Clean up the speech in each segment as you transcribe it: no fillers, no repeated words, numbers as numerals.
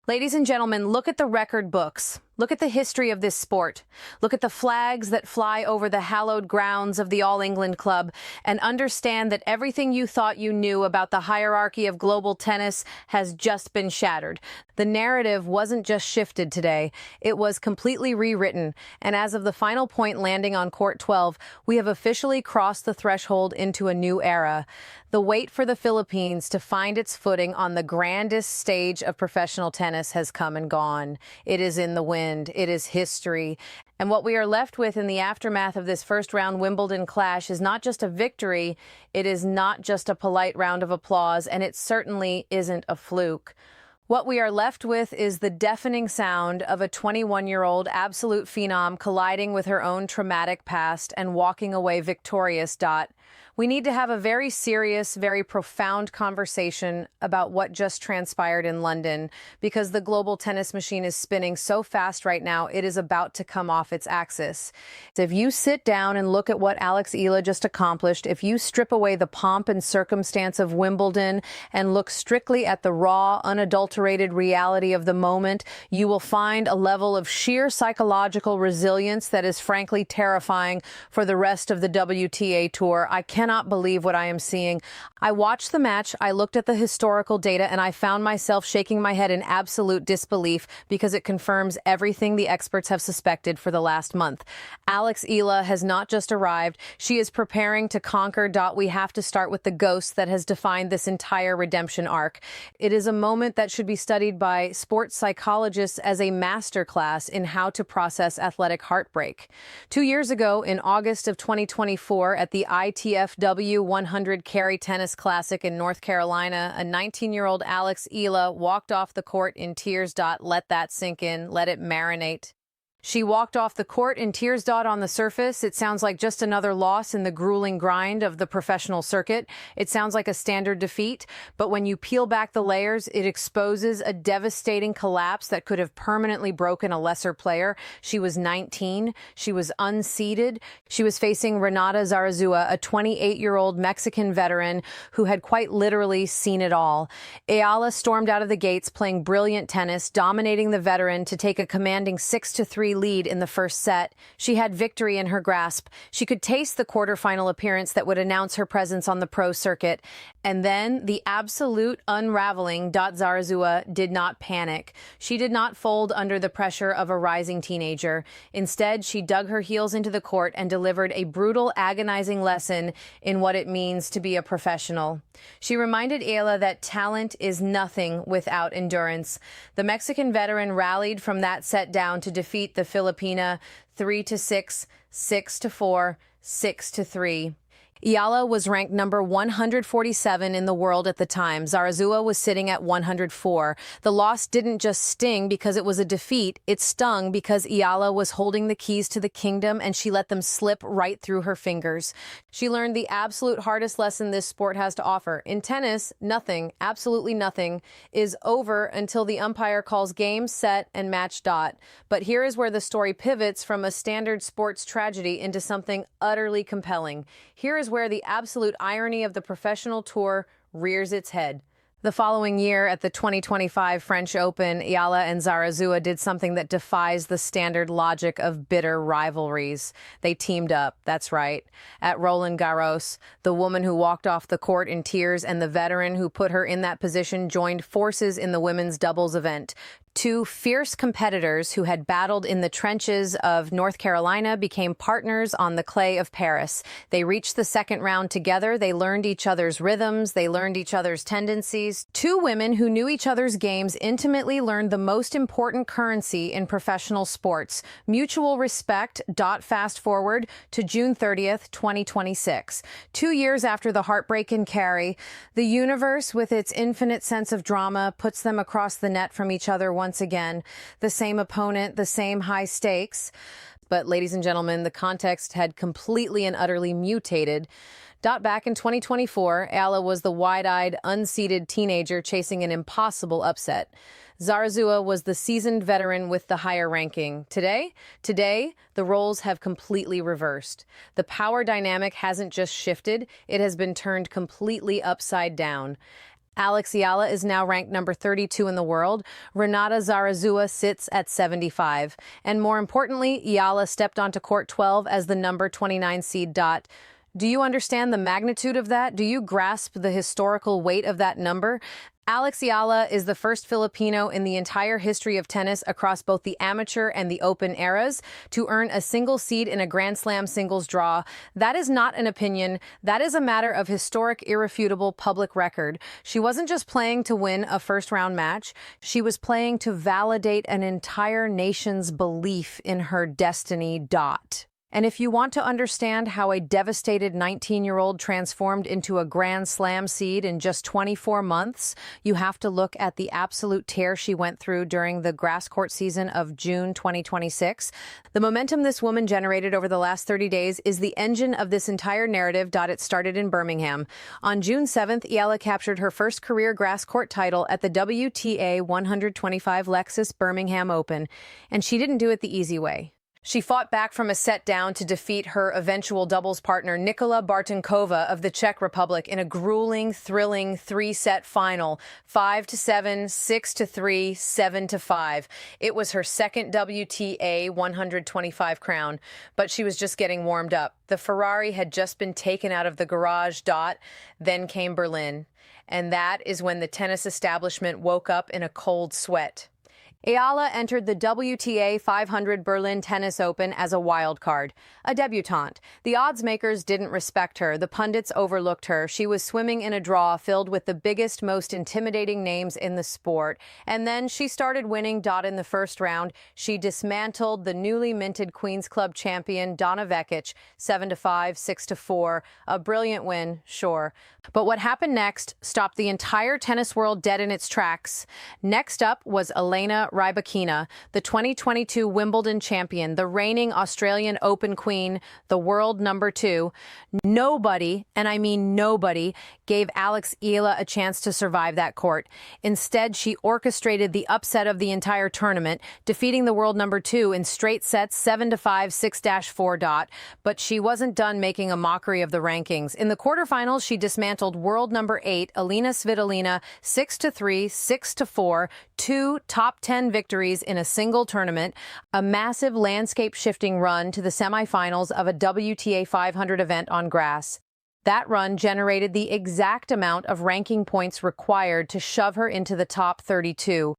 Ladies and gentlemen, look at the record books. Look at the history of this sport. Look at the flags that fly over the hallowed grounds of the All England Club, and understand that everything you thought you knew about the hierarchy of global tennis has just been shattered. The narrative wasn't just shifted today, it was completely rewritten, and as of the final point landing on court 12, we have officially crossed the threshold into a new era. The wait for the Philippines to find its footing on the grandest stage of professional tennis has come and gone. It is in the wind. It is history. And what we are left with in the aftermath of this first-round Wimbledon clash is not just a victory, it is not just a polite round of applause, and it certainly isn't a fluke. What we are left with is the deafening sound of a 21-year-old absolute phenom colliding with her own traumatic past and walking away victorious. We need to have a very serious, very profound conversation about what just transpired in London, because the global tennis machine is spinning so fast right now, it is about to come off its axis. If you sit down and look at what Eala just accomplished, if you strip away the pomp and circumstance of Wimbledon and look strictly at the raw, unadulterated reality of the moment, you will find a level of sheer psychological resilience that is frankly terrifying for the rest of the WTA Tour. I cannot believe what I am seeing. I watched the match, I looked at the historical data, and I found myself shaking my head in absolute disbelief because it confirms everything the experts have suspected for the last month. Eala has not just arrived, she is preparing to conquer. We have to start with the ghost that has defined this entire redemption arc. It is a moment that should be studied by sports psychologists as a masterclass in how to process athletic heartbreak. 2 years ago, in August of 2024, at the ITFW 100 Carry Tennis Classic in North Carolina, a 19-year-old Eala walked off the court in tears. Let that sink in, let it marinate. She walked off the court in tears. On the surface, it sounds like just another loss in the grueling grind of the professional circuit. It sounds like a standard defeat, but when you peel back the layers, it exposes a devastating collapse that could have permanently broken a lesser player. She was 19. She was unseeded. She was facing Renata Zarazua, a 28-year-old Mexican veteran who had quite literally seen it all. Eala stormed out of the gates playing brilliant tennis, dominating the veteran to take a commanding 6-3 lead in the first set. She had victory in her grasp. She could taste the quarterfinal appearance that would announce her presence on the pro circuit. And then the absolute unraveling. Zarazua did not panic. She did not fold under the pressure of a rising teenager. Instead, she dug her heels into the court and delivered a brutal, agonizing lesson in what it means to be a professional. She reminded Eala that talent is nothing without endurance. The Mexican veteran rallied from that set down to defeat the Filipina 3-6, 6-4, 6-3. Eala was ranked number 147 in the world at the time. Zarazua was sitting at 104. The loss didn't just sting because it was a defeat. It stung because Eala was holding the keys to the kingdom and she let them slip right through her fingers. She learned the absolute hardest lesson this sport has to offer. In tennis, nothing, absolutely nothing, is over until the umpire calls game, set, and match. But here is where the story pivots from a standard sports tragedy into something utterly compelling. Here is where the absolute irony of the professional tour rears its head. The following year, at the 2025 French Open, Eala and Zarazua did something that defies the standard logic of bitter rivalries. They teamed up, that's right. At Roland Garros, the woman who walked off the court in tears and the veteran who put her in that position joined forces in the women's doubles event. Two fierce competitors who had battled in the trenches of North Carolina became partners on the clay of Paris. They reached the second round together. They learned each other's rhythms. They learned each other's tendencies. Two women who knew each other's games intimately learned the most important currency in professional sports: mutual respect. Fast forward to June 30th, 2026. 2 years after the heartbreak in Carey, the universe, with its infinite sense of drama, puts them across the net from each other once again. The same opponent, the same high stakes. But ladies and gentlemen, the context had completely and utterly mutated. Back in 2024, Eala was the wide-eyed, unseeded teenager chasing an impossible upset. Zarazua was the seasoned veteran with the higher ranking. Today, the roles have completely reversed. The power dynamic hasn't just shifted, it has been turned completely upside down. Alex Eala is now ranked number 32 in the world. Renata Zarazua sits at 75. And more importantly, Eala stepped onto court 12 as the number 29 seed. Do you understand the magnitude of that? Do you grasp the historical weight of that number? Alex Eala is the first Filipino in the entire history of tennis across both the amateur and the open eras to earn a single seed in a Grand Slam singles draw. That is not an opinion. That is a matter of historic, irrefutable public record. She wasn't just playing to win a first-round match. She was playing to validate an entire nation's belief in her destiny. And if you want to understand how a devastated 19-year-old transformed into a Grand Slam seed in just 24 months, you have to look at the absolute tear she went through during the grass court season of June 2026. The momentum this woman generated over the last 30 days is the engine of this entire narrative. It started in Birmingham. On June 7th, Eala captured her first career grass court title at the WTA 125 Lexus Birmingham Open, and she didn't do it the easy way. She fought back from a set down to defeat her eventual doubles partner Nikola Bartunkova of the Czech Republic in a grueling, thrilling three-set final, 5-7, 6-3, 7-5. It was her second WTA 125 crown, but she was just getting warmed up. The Ferrari had just been taken out of the garage. Then came Berlin, and that is when the tennis establishment woke up in a cold sweat. Eala entered the WTA 500 Berlin Tennis Open as a wild card, a debutante. The odds makers didn't respect her. The pundits overlooked her. She was swimming in a draw filled with the biggest, most intimidating names in the sport. And then she started winning. In the first round, she dismantled the newly minted Queen's Club champion Donna Vekic 7-5, 6-4. A brilliant win, sure. But what happened next stopped the entire tennis world dead in its tracks. Next up was Elena Rybakina, the 2022 Wimbledon champion, the reigning Australian Open queen, the world number 2. Nobody, and I mean nobody, gave Alex Eala a chance to survive that court. Instead, she orchestrated the upset of the entire tournament, defeating the world number 2 in straight sets 7-5, 6-4. But she wasn't done making a mockery of the rankings. In the quarterfinals, she dismantled world number 8, Alina Svitolina, 6-3, 6-4, 2 top 10 victories in a single tournament, a massive landscape-shifting run to the semifinals of a WTA 500 event on grass. That run generated the exact amount of ranking points required to shove her into the top 32.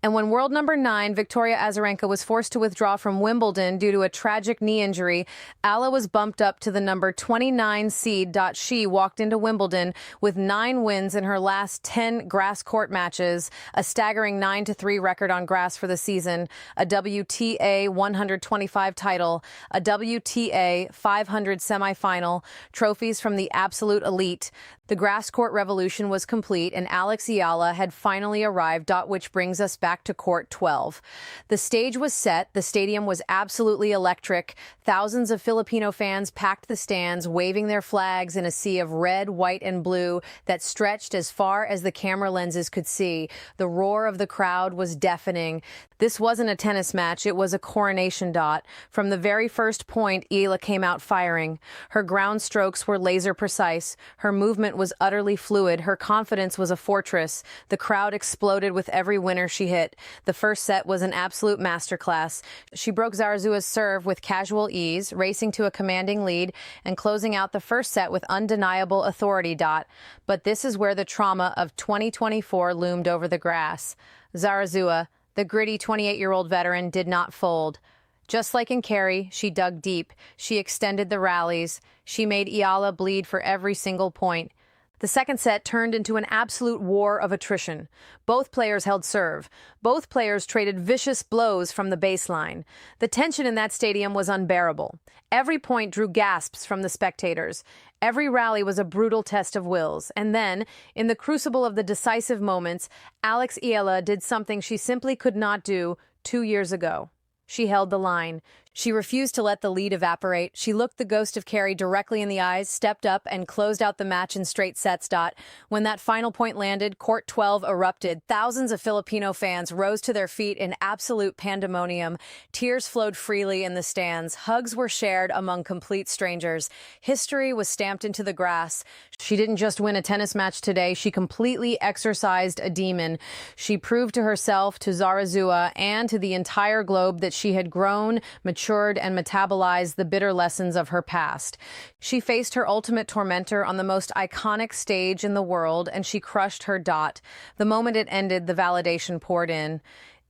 And when world number 9, Victoria Azarenka, was forced to withdraw from Wimbledon due to a tragic knee injury, Eala was bumped up to the number 29 seed. She walked into Wimbledon with 9 wins in her last 10 grass court matches, a staggering 9-3 record on grass for the season, a WTA 125 title, a WTA 500 semifinal, trophies from the absolute elite. The grass court revolution was complete, and Alex Eala had finally arrived. Which brings us back to court 12. The stage was set. The stadium was absolutely electric. Thousands of Filipino fans packed the stands, waving their flags in a sea of red, white, and blue that stretched as far as the camera lenses could see. The roar of the crowd was deafening. This wasn't a tennis match. It was a coronation. From the very first point, Eala came out firing. Her ground strokes were laser precise. Her movement was utterly fluid. Her confidence was a fortress. The crowd exploded with every winner she hit. The first set was an absolute masterclass. She broke Zarazua's serve with casual ease, racing to a commanding lead and closing out the first set with undeniable authority. But this is where the trauma of 2024 loomed over the grass. Zarazua, the gritty 28-year-old veteran, did not fold. Just like in Kerry, she dug deep. She extended the rallies. She made Eala bleed for every single point. The second set turned into an absolute war of attrition. Both players held serve. Both players traded vicious blows from the baseline. The tension in that stadium was unbearable. Every point drew gasps from the spectators. Every rally was a brutal test of wills. And then, in the crucible of the decisive moments, Alex Eala did something she simply could not do 2 years ago. She held the line. She refused to let the lead evaporate. She looked the ghost of Carey directly in the eyes, stepped up, and closed out the match in straight sets. When that final point landed, Court 12 erupted. Thousands of Filipino fans rose to their feet in absolute pandemonium. Tears flowed freely in the stands. Hugs were shared among complete strangers. History was stamped into the grass. She didn't just win a tennis match today. She completely exorcised a demon. She proved to herself, to Zarazua, and to the entire globe that she had grown, matured, and metabolized the bitter lessons of her past. She faced her ultimate tormentor on the most iconic stage in the world, and she crushed her. The moment it ended, the validation poured in.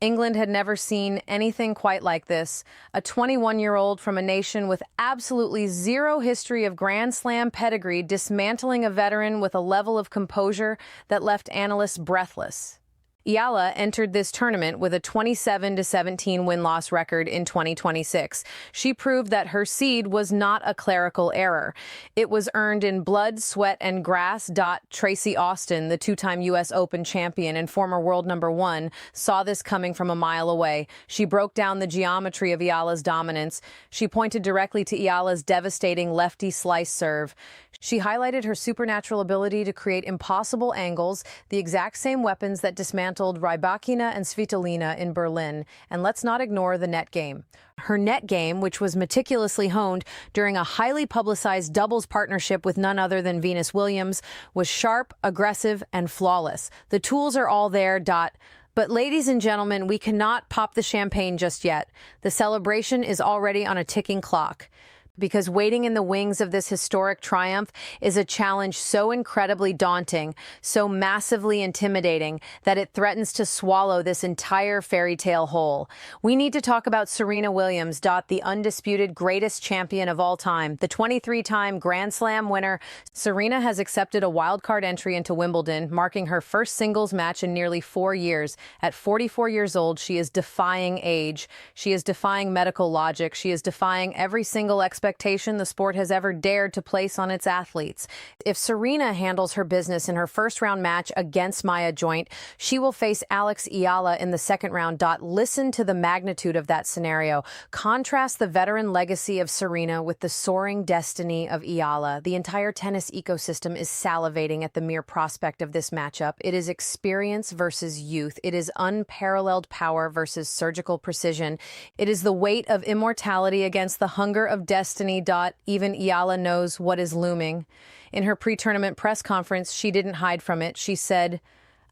England had never seen anything quite like this. A 21-year-old from a nation with absolutely zero history of Grand Slam pedigree dismantling a veteran with a level of composure that left analysts breathless. Eala entered this tournament with a 27-17 win-loss record in 2026. She proved that her seed was not a clerical error. It was earned in blood, sweat, and grass. Tracy Austin, the two-time U.S. Open champion and former world #1, saw this coming from a mile away. She broke down the geometry of Eala's dominance. She pointed directly to Eala's devastating lefty slice serve. She highlighted her supernatural ability to create impossible angles, the exact same weapons that dismantled Rybakina and Svitolina in Berlin. And let's not ignore the net game. Her net game, which was meticulously honed during a highly publicized doubles partnership with none other than Venus Williams, was sharp, aggressive, and flawless. The tools are all there. But ladies and gentlemen, we cannot pop the champagne just yet. The celebration is already on a ticking clock. Because waiting in the wings of this historic triumph is a challenge so incredibly daunting, so massively intimidating, that it threatens to swallow this entire fairy tale whole. We need to talk about Serena Williams. The undisputed greatest champion of all time, the 23-time Grand Slam winner. Serena has accepted a wildcard entry into Wimbledon, marking her first singles match in nearly 4 years. At 44 years old, she is defying age. She is defying medical logic. She is defying every single expectation the sport has ever dared to place on its athletes. If Serena handles her business in her first-round match against Maya Joint, she will face Eala in the second round. Listen to the magnitude of that scenario. Contrast the veteran legacy of Serena with the soaring destiny of Eala. The entire tennis ecosystem is salivating at the mere prospect of this matchup. It is experience versus youth. It is unparalleled power versus surgical precision. It is the weight of immortality against the hunger of destiny. Even Eala knows what is looming. In her pre-tournament press conference, she didn't hide from it. She said,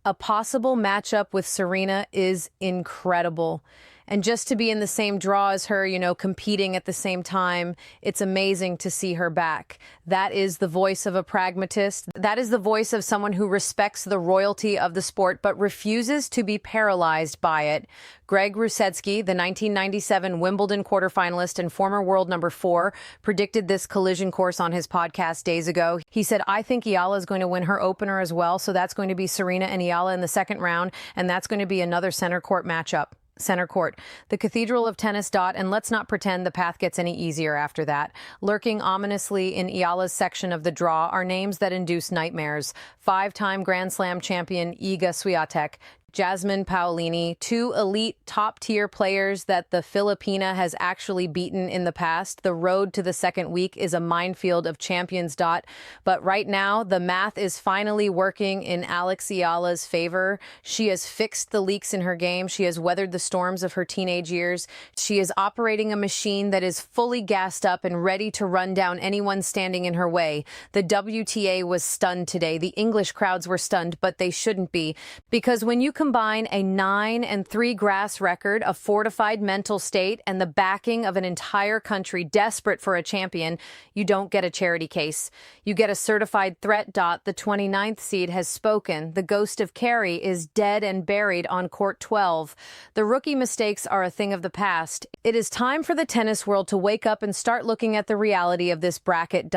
"A possible matchup with Serena is incredible. And just to be in the same draw as her, competing at the same time, it's amazing to see her back." That is the voice of a pragmatist. That is the voice of someone who respects the royalty of the sport but refuses to be paralyzed by it. Greg Rusetsky, the 1997 Wimbledon quarterfinalist and former world #4, predicted this collision course on his podcast days ago. He said, "I think Eala is going to win her opener as well, so that's going to be Serena and Eala in the second round, and that's going to be another center court matchup." Center court, the cathedral of tennis. And let's not pretend the path gets any easier after that. Lurking ominously in Eala's section of the draw are names that induce nightmares. 5-time Grand Slam champion Iga Swiatek, Jasmine Paolini, two elite top-tier players that the Filipina has actually beaten in the past. The road to the second week is a minefield of champions. But right now, the math is finally working in Eala's favor. She has fixed the leaks in her game. She has weathered the storms of her teenage years. She is operating a machine that is fully gassed up and ready to run down anyone standing in her way. The WTA was stunned today. The English crowds were stunned, but they shouldn't be. Because when you combine a 9-3 grass record, a fortified mental state, and the backing of an entire country desperate for a champion, you don't get a charity case. You get a certified threat. The 29th seed has spoken. The ghost of Carey is dead and buried on court 12. The rookie mistakes are a thing of the past. It is time for the tennis world to wake up and start looking at the reality of this bracket.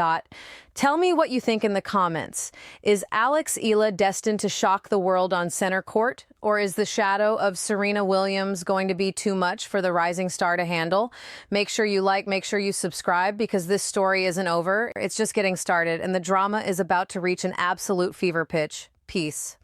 Tell me what you think in the comments. Is Eala destined to shock the world on center court? Or is the shadow of Serena Williams going to be too much for the rising star to handle? Make sure you like, make sure you subscribe, because this story isn't over. It's just getting started, and the drama is about to reach an absolute fever pitch. Peace.